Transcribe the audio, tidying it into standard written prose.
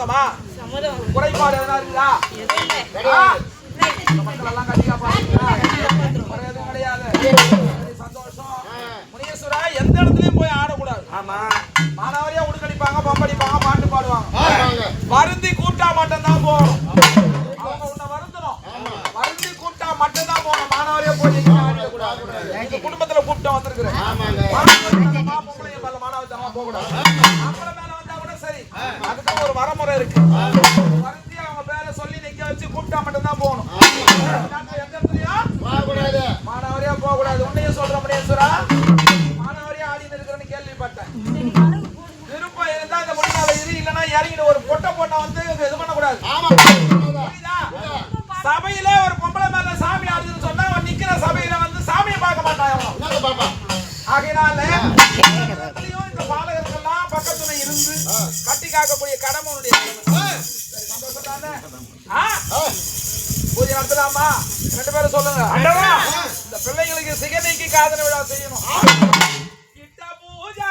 சம்மதமா? குறைபாடு எதனா இருக்குதா? மக்கள் எல்லாம் கண்டிப்பா பாருங்களா? குறை எதுவும் கிடையாது. சந்தோஷம். முனீஸ்வரா எந்த இடத்துலயும் போய் ஆடக்கூடாது. ஆமா, மாணவரியா உடுக்கடிப்பாங்க, பம்படிப்பாங்க, பாட்டு பாடுவாங்க. வருந்தி கூப்பிட்டா மட்டும்தான் போகணும். அவங்க உன்னை வருந்தணும். வருந்தி கூப்பிட்டா மட்டும்தான் போகணும். மாணவரியா போய் ஆடக்கூடாது. குடும்பத்துல கூப்பிட்டு வந்திருக்கிறேன். பொம்பளைங்க மேல மாணவத்தனமா போகக்கூடாது. நம்மள மேல வந்தா கூட சரி, அதுக்கு ஒரு வரமுறை இருக்கு. வருந்தி அவங்க பேரை சொல்லி நிக்க வச்சு கூப்பிட்டா மட்டும்தான் போகணும். எந்த இடத்துலயும் மாணவரியா போகக்கூடாது. உன்னையும் சொல்ற முனீஸ்வரா, மாணவரியா ஆடின்னு இருக்கிறேன்னு கேள்விப்பட்டேன். விருப்பம் இருந்தா இந்த முடியாத இரு, இல்லைன்னா இறங்கிட்டு ஒரு பொட்டை வந்து இது பண்ணக்கூடாது. சபையில ஒரு பொம்பளை மேல சாமி ஆடுதுன்னு சொன்னா அவன் நிக்கிற சபையில வந்து சாமியை பார்க்க மாட்டான். ஆகையினால இந்த பாலகர்கள்லாம் பக்கத்துல இருந்து கட்டி காக்கக்கூடிய கடமை உன்னுடைய. சந்தோஷம் தானே? பூஜை நடத்தலாமா? 2 பேரும் சொல்லுங்க. இந்த பிள்ளைங்களுக்கு சிகனைக்கு காதல விழா செய்யணும். கிட்ட பூஜா